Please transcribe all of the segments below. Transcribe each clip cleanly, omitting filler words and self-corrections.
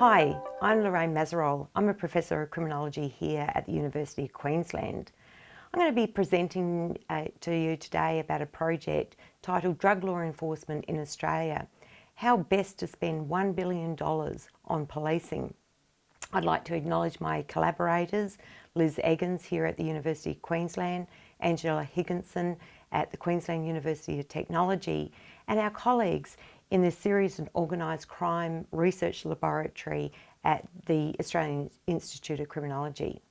Hi, I'm Lorraine Mazerol. I'm a Professor of Criminology here at the University of Queensland. I'm going to be presenting to you today about a project titled Drug Law Enforcement in Australia, how best to spend $1 billion on policing. I'd like to acknowledge my collaborators, Liz Eggins here at the University of Queensland, Angela Higginson at the Queensland University of Technology, and our colleagues in the Serious and Organised Crime Research Laboratory at the Australian Institute of Criminology.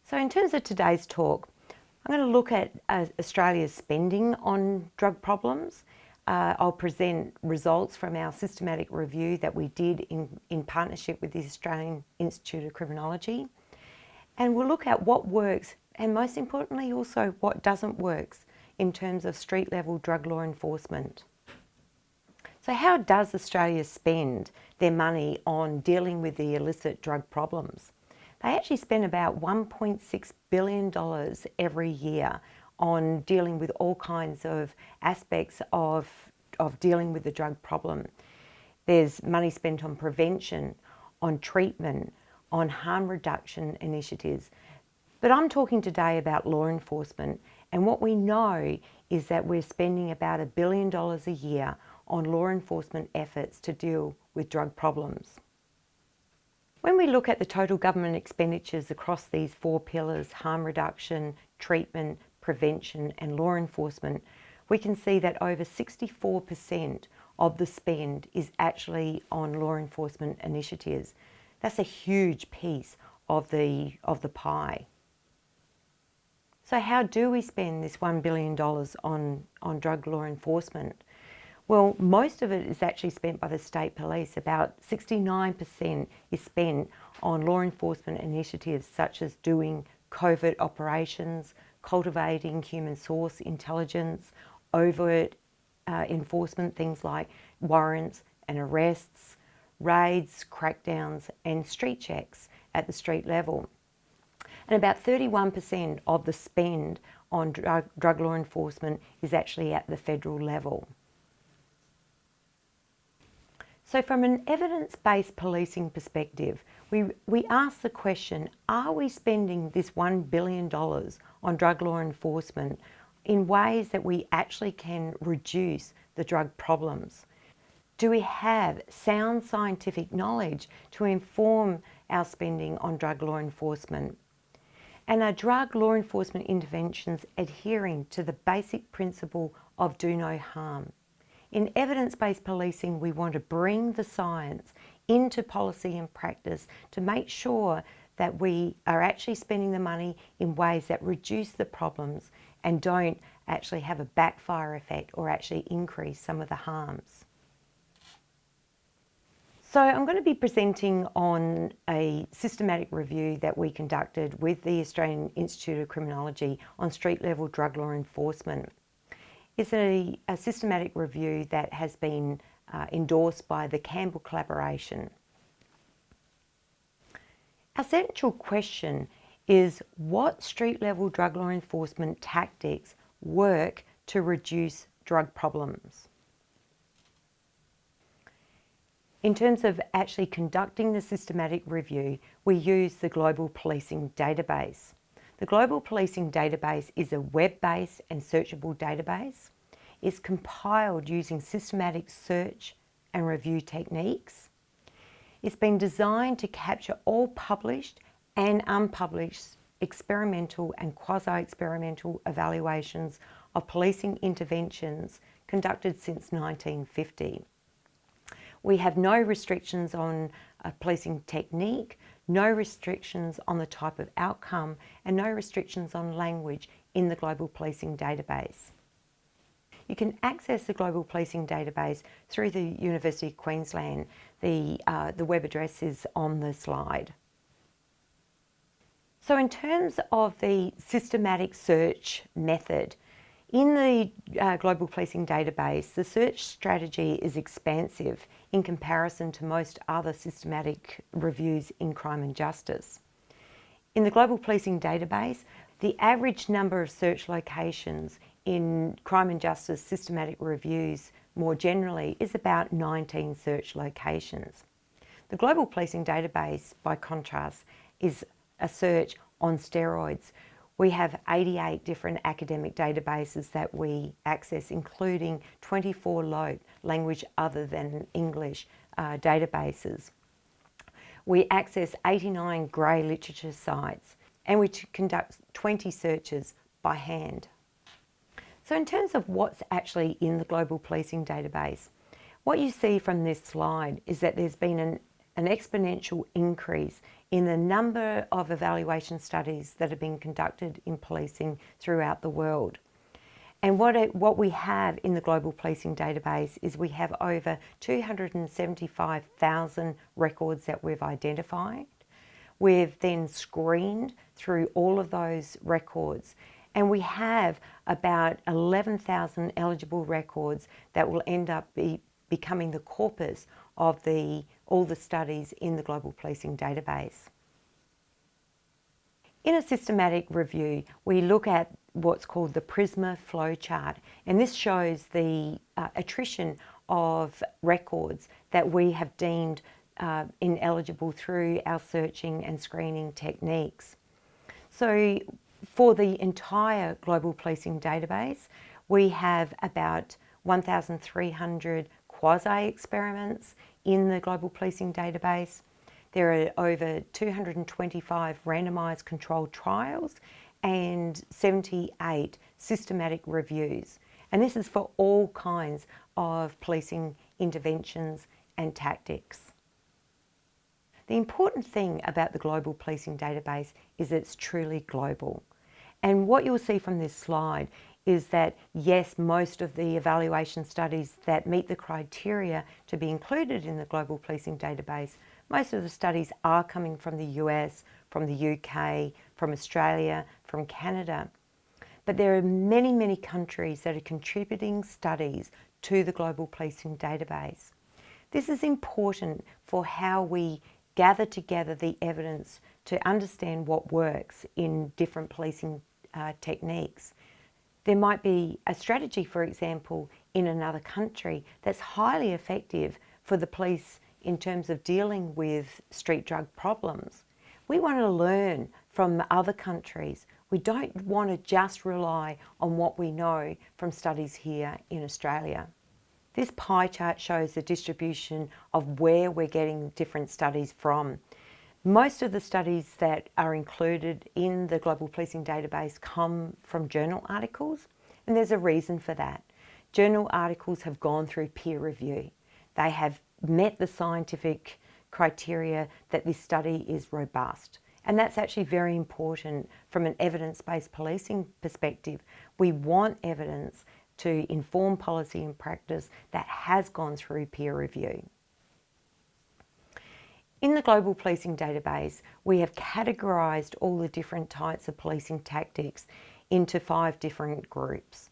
So in terms of today's talk, I'm going to look at Australia's spending on drug problems. I'll present results from our systematic review that we did in partnership with the Australian Institute of Criminology. And we'll look at what works and most importantly also what doesn't work in terms of street level drug law enforcement. So how does Australia spend their money on dealing with the illicit drug problems? They actually spend about $1.6 billion every year on dealing with all kinds of aspects of dealing with the drug problem. There's money spent on prevention, on treatment, on harm reduction initiatives. But I'm talking today about law enforcement, and what we know is that we're spending about $1 billion a year on law enforcement efforts to deal with drug problems. When we look at the total government expenditures across these four pillars, harm reduction, treatment, prevention and law enforcement, we can see that over 64% of the spend is actually on law enforcement initiatives. That's a huge piece of the pie. So how do we spend this $1 billion on drug law enforcement? Well, most of it is actually spent by the state police. About 69% is spent on law enforcement initiatives such as doing covert operations, cultivating human source intelligence, overt enforcement, things like warrants and arrests, raids, crackdowns and street checks at the street level. And about 31% of the spend on drug law enforcement is actually at the federal level. So from an evidence-based policing perspective, we ask the question, are we spending this $1 billion on drug law enforcement in ways that we actually can reduce the drug problems? Do we have sound scientific knowledge to inform our spending on drug law enforcement? And are drug law enforcement interventions adhering to the basic principle of do no harm? In evidence-based policing, we want to bring the science into policy and practice to make sure that we are actually spending the money in ways that reduce the problems and don't actually have a backfire effect or actually increase some of the harms. So I'm going to be presenting on a systematic review that we conducted with the Australian Institute of Criminology on street level drug law enforcement. It's a systematic review that has been endorsed by the Campbell Collaboration. Our central question is what street level drug law enforcement tactics work to reduce drug problems? In terms of actually conducting the systematic review, we use the Global Policing Database. The Global Policing Database is a web-based and searchable database. It's compiled using systematic search and review techniques. It's been designed to capture all published and unpublished experimental and quasi-experimental evaluations of policing interventions conducted since 1950. We have no restrictions on policing technique, no restrictions on the type of outcome, and no restrictions on language in the Global Policing Database. You can access the Global Policing Database through the University of Queensland. The web address is on the slide. So in terms of the systematic search method, in the Global Policing Database, the search strategy is expansive in comparison to most other systematic reviews in crime and justice. In the Global Policing Database, the average number of search locations in crime and justice systematic reviews more generally is about 19 search locations. The The Global Policing Database, by contrast, is a search on steroids. We have 88 different academic databases that we access, including 24 language other than English databases. We access 89 grey literature sites, and we conduct 20 searches by hand. So in terms of what's actually in the Global Policing Database, what you see from this slide is that there's been an exponential increase in the number of evaluation studies that have been conducted in policing throughout the world. And what we have in the Global Policing Database is we have over 275,000 records that we've identified. We've then screened through all of those records, and we have about 11,000 eligible records that will end up becoming the corpus of all the studies in the Global Policing Database. In a systematic review, we look at what's called the PRISMA flowchart, and this shows the attrition of records that we have deemed ineligible through our searching and screening techniques. So for the entire Global Policing Database, we have about 1,300 quasi-experiments in the Global Policing Database. There are over 225 randomised controlled trials and 78 systematic reviews. And this is for all kinds of policing interventions and tactics. The important thing about the Global Policing Database is it's truly global. And what you'll see from this slide is that, yes, most of the evaluation studies that meet the criteria to be included in the Global Policing Database, most of the studies are coming from the US, from the UK, from Australia, from Canada. But there are many, many countries that are contributing studies to the Global Policing Database. This is important for how we gather together the evidence to understand what works in different policing techniques. There might be a strategy, for example, in another country that's highly effective for the police in terms of dealing with street drug problems. We want to learn from other countries. We don't want to just rely on what we know from studies here in Australia. This pie chart shows the distribution of where we're getting different studies from. Most of the studies that are included in the Global Policing Database come from journal articles, and there's a reason for that. Journal articles have gone through peer review. They have met the scientific criteria that this study is robust. And that's actually very important from an evidence-based policing perspective. We want evidence to inform policy and practice that has gone through peer review. In the Global Policing Database, we have categorised all the different types of policing tactics into 5 different groups.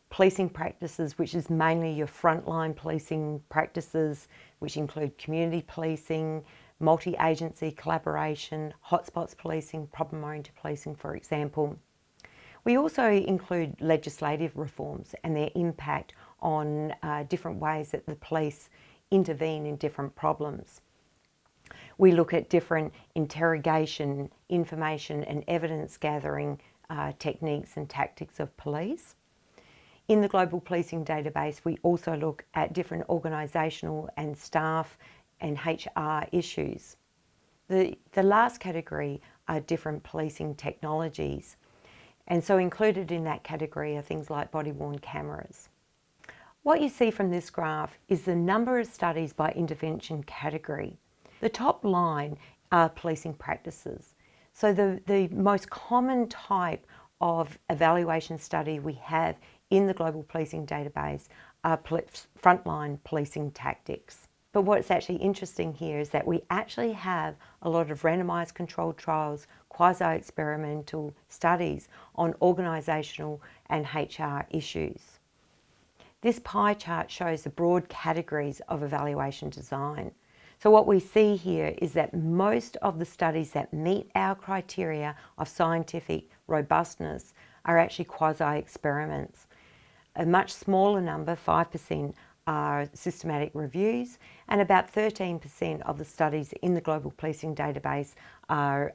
Policing practices, which is mainly your frontline policing practices, which include community policing, multi-agency collaboration, hotspots policing, problem-oriented policing, for example. We also include legislative reforms and their impact on different ways that the police intervene in different problems. We look at different interrogation, information and evidence gathering techniques and tactics of police. In the Global Policing Database, we also look at different organisational and staff and HR issues. The last category are different policing technologies. And so included in that category are things like body-worn cameras. What you see from this graph is the number of studies by intervention category. The top line are policing practices. So the most common type of evaluation study we have in the Global Policing Database are frontline policing tactics. But what's actually interesting here is that we actually have a lot of randomised controlled trials, quasi-experimental studies on organisational and HR issues. This pie chart shows the broad categories of evaluation design. So what we see here is that most of the studies that meet our criteria of scientific robustness are actually quasi-experiments. A much smaller number, 5%, are systematic reviews, and about 13% of the studies in the Global Policing Database are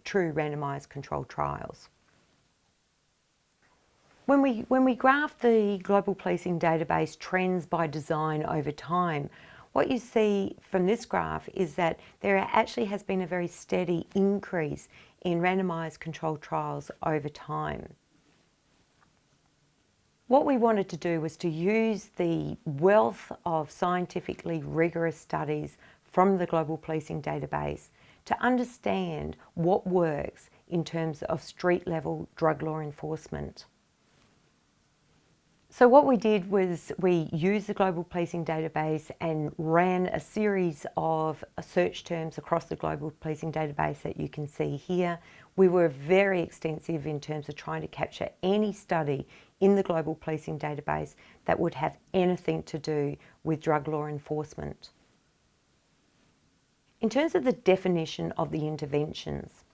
true randomised controlled trials. When we graph the Global Policing Database trends by design over time, what you see from this graph is that there actually has been a very steady increase in randomised controlled trials over time. What we wanted to do was to use the wealth of scientifically rigorous studies from the Global Policing Database to understand what works in terms of street-level drug law enforcement. So what we did was we used the Global Policing Database and ran a series of search terms across the Global Policing Database that you can see here. We were very extensive in terms of trying to capture any study in the Global Policing Database that would have anything to do with drug law enforcement. In terms of the definition of the interventions,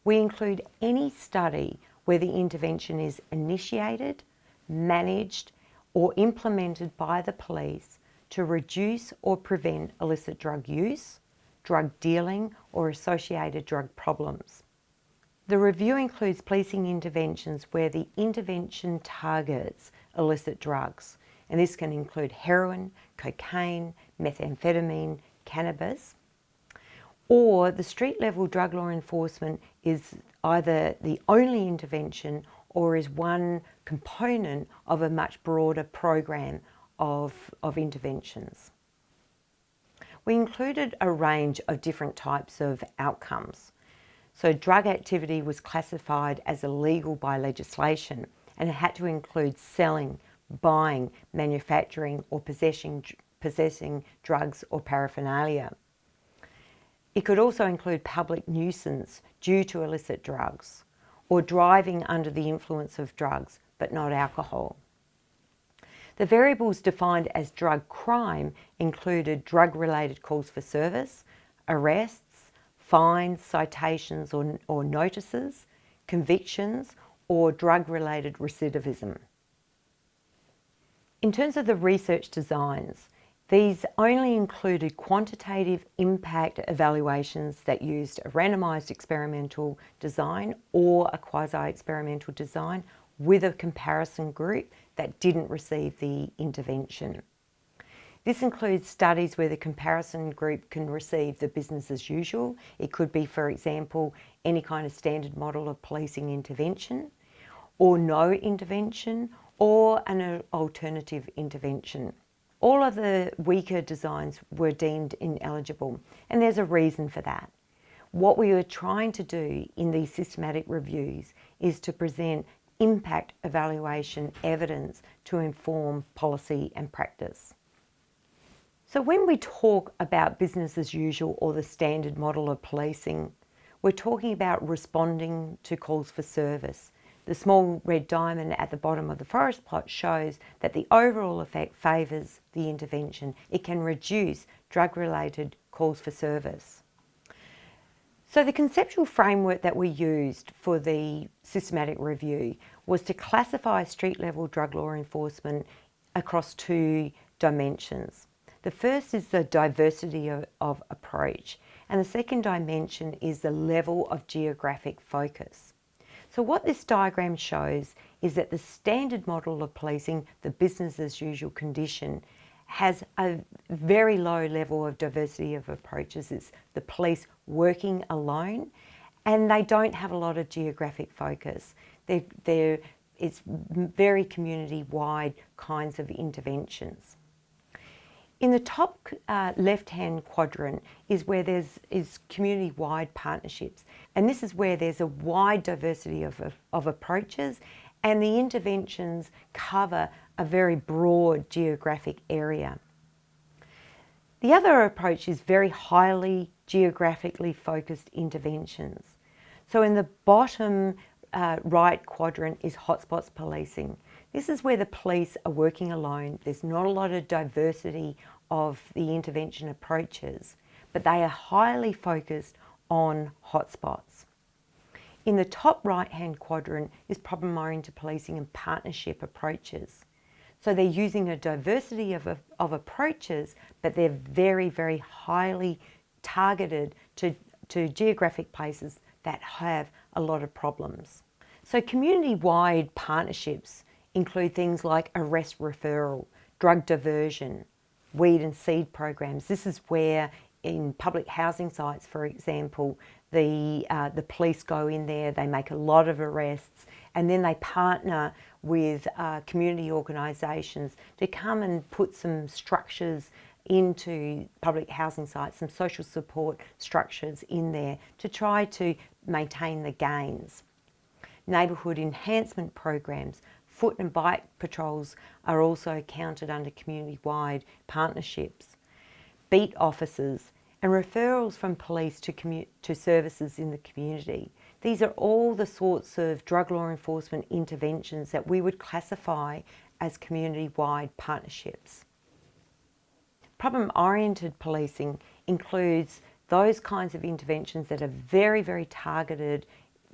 we include any study where the intervention is initiated, managed, or implemented by the police to reduce or prevent illicit drug use, drug dealing, or associated drug problems. The review includes policing interventions where the intervention targets illicit drugs, and this can include heroin, cocaine, methamphetamine, cannabis, or the street-level drug law enforcement is either the only intervention or is one component of a much broader program of interventions. We included a range of different types of outcomes. So drug activity was classified as illegal by legislation, and it had to include selling, buying, manufacturing, or possessing drugs or paraphernalia. It could also include public nuisance due to illicit drugs, or driving under the influence of drugs, but not alcohol. The variables defined as drug crime included drug-related calls for service, arrests, fines, citations or notices, convictions, or drug-related recidivism. In terms of the research designs, these only included quantitative impact evaluations that used a randomised experimental design or a quasi-experimental design with a comparison group that didn't receive the intervention. This includes studies where the comparison group can receive the business as usual. It could be, for example, any kind of standard model of policing intervention, or no intervention, or an alternative intervention. All of the weaker designs were deemed ineligible, and there's a reason for that. What we were trying to do in these systematic reviews is to present impact evaluation evidence to inform policy and practice. So when we talk about business as usual or the standard model of policing, we're talking about responding to calls for service. The small red diamond at the bottom of the forest plot shows that the overall effect favours the intervention. It can reduce drug-related calls for service. So the conceptual framework that we used for the systematic review was to classify street-level drug law enforcement across two dimensions. The first is the diversity of approach, and the second dimension is the level of geographic focus. So what this diagram shows is that the standard model of policing, the business as usual condition, has a very low level of diversity of approaches. It's the police working alone, and they don't have a lot of geographic focus. It's very community-wide kinds of interventions. In the top left-hand quadrant is where there's community-wide partnerships, and this is where there's a wide diversity of approaches, and the interventions cover a very broad geographic area. The other approach is very highly geographically focused interventions. So in the bottom right quadrant is hotspots policing. This is where the police are working alone. There's not a lot of diversity of the intervention approaches, but they are highly focused on hotspots. In the top right-hand quadrant is problem-oriented policing and partnership approaches. So they're using a diversity of approaches, but they're very, very highly targeted to geographic places that have a lot of problems. So community-wide partnerships include things like arrest referral, drug diversion, weed and seed programs. This is where in public housing sites, for example, the police go in there, they make a lot of arrests, and then they partner with community organisations to come and put some structures into public housing sites, some social support structures in there to try to maintain the gains. Neighbourhood enhancement programs, foot and bike patrols are also counted under community-wide partnerships. Beat officers and referrals from police to services in the community. These are all the sorts of drug law enforcement interventions that we would classify as community-wide partnerships. Problem-oriented policing includes those kinds of interventions that are very, very targeted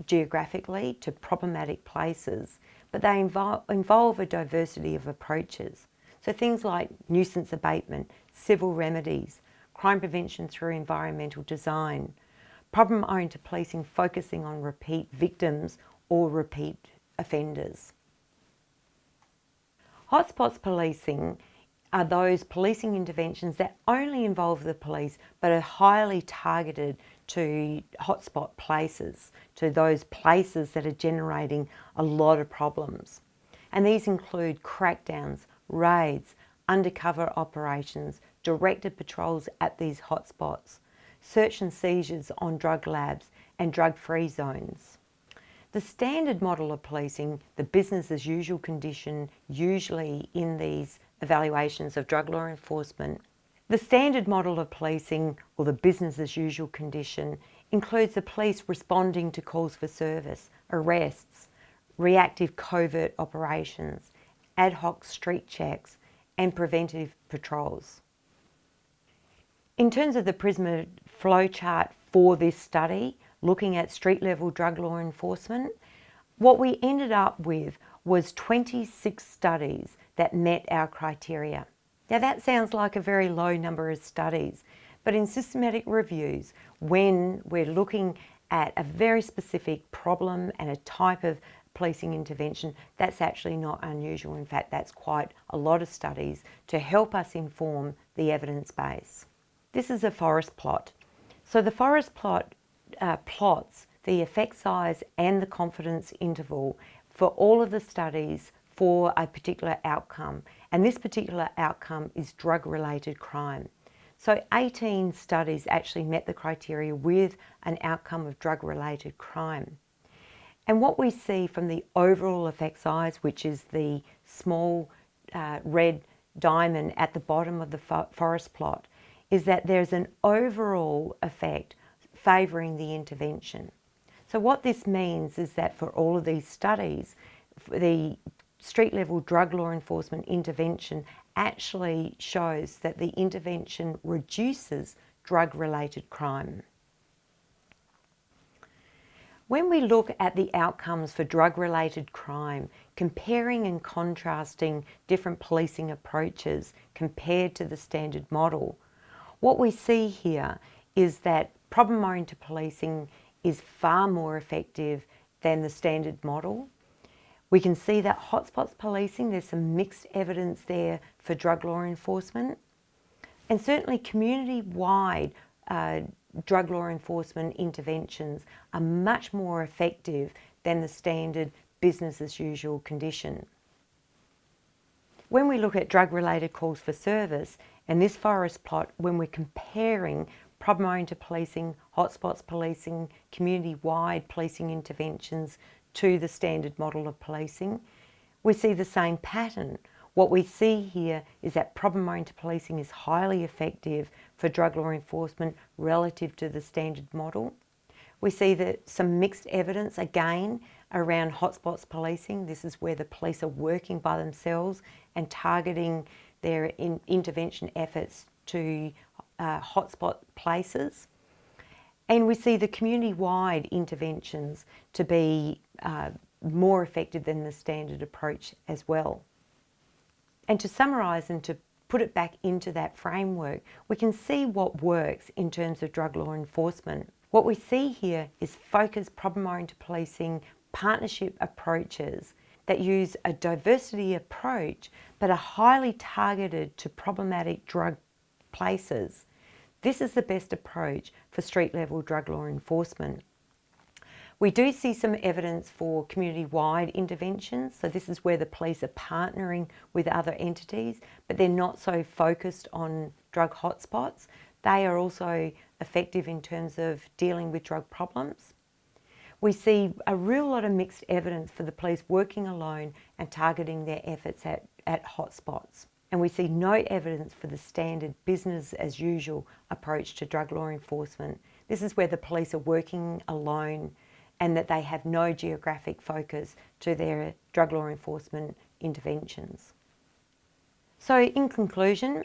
geographically to problematic places, but they involve a diversity of approaches. So things like nuisance abatement, civil remedies, crime prevention through environmental design, problem-oriented policing focusing on repeat victims or repeat offenders. Hotspots policing are those policing interventions that only involve the police but are highly targeted to hotspot places, to those places that are generating a lot of problems. And these include crackdowns, raids, undercover operations, directed patrols at these hotspots, search and seizures on drug labs and drug-free zones. The standard model of policing, the business as usual condition, usually in these evaluations of drug law enforcement, the standard model of policing, or the business as usual condition, includes the police responding to calls for service, arrests, reactive covert operations, ad hoc street checks, and preventive patrols. In terms of the PRISMA flowchart for this study, looking at street-level drug law enforcement, what we ended up with was 26 studies that met our criteria. Now that sounds like a very low number of studies, but in systematic reviews, when we're looking at a very specific problem and a type of policing intervention, that's actually not unusual. In fact, that's quite a lot of studies to help us inform the evidence base. This is a forest plot. So the forest plot plots the effect size and the confidence interval for all of the studies for a particular outcome. And this particular outcome is drug-related crime. So 18 studies actually met the criteria with an outcome of drug-related crime. And what we see from the overall effect size, which is the small red diamond at the bottom of the forest plot, is that there's an overall effect favouring the intervention. So what this means is that for all of these studies, the street-level drug law enforcement intervention actually shows that the intervention reduces drug-related crime. When we look at the outcomes for drug-related crime, comparing and contrasting different policing approaches compared to the standard model, what we see here is that problem-oriented policing is far more effective than the standard model. We can see that hotspots policing, there's some mixed evidence there for drug law enforcement. And certainly community-wide drug law enforcement interventions are much more effective than the standard business as usual condition. When we look at drug-related calls for service, and this forest plot, when we're comparing problem-oriented policing, hotspots policing, community-wide policing interventions to the standard model of policing, we see the same pattern. What we see here is that problem-oriented policing is highly effective for drug law enforcement relative to the standard model. We see that some mixed evidence again around hotspots policing. This is where the police are working by themselves and targeting their intervention efforts to hotspot places. And we see the community-wide interventions to be more effective than the standard approach as well. And to summarise and to put it back into that framework, we can see what works in terms of drug law enforcement. What we see here is focused problem-oriented policing partnership approaches that use a diversity approach but are highly targeted to problematic drug places. This is the best approach for street-level drug law enforcement. We do see some evidence for community-wide interventions. So this is where the police are partnering with other entities, but they're not so focused on drug hotspots. They are also effective in terms of dealing with drug problems. We see a real lot of mixed evidence for the police working alone and targeting their efforts at hotspots. And we see no evidence for the standard business as usual approach to drug law enforcement. This is where the police are working alone and that they have no geographic focus to their drug law enforcement interventions. So in conclusion,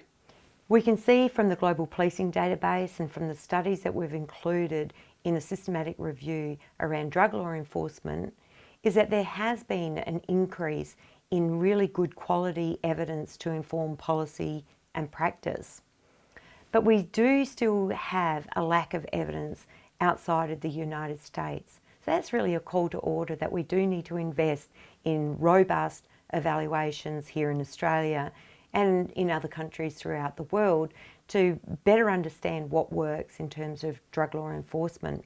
we can see from the Global Policing Database and from the studies that we've included in the systematic review around drug law enforcement is that there has been an increase in really good quality evidence to inform policy and practice. But we do still have a lack of evidence outside of the United States. So that's really a call to order that we do need to invest in robust evaluations here in Australia and in other countries throughout the world to better understand what works in terms of drug law enforcement.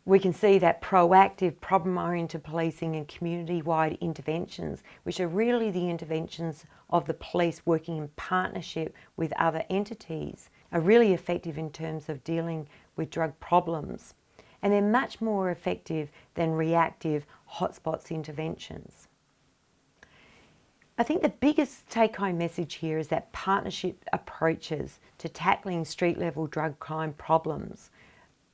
We can see that proactive, problem-oriented policing and community-wide interventions, which are really the interventions of the police working in partnership with other entities, are really effective in terms of dealing with drug problems. And they're much more effective than reactive hotspots interventions. I think the biggest take-home message here is that partnership approaches to tackling street-level drug crime problems,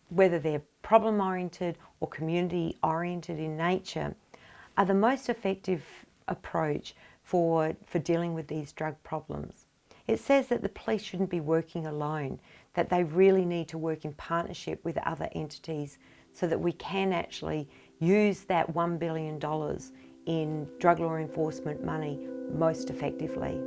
whether they're problem-oriented or community-oriented in nature, are the most effective approach for dealing with these drug problems. It says that the police shouldn't be working alone, that they really need to work in partnership with other entities so that we can actually use that $1 billion in drug law enforcement money most effectively.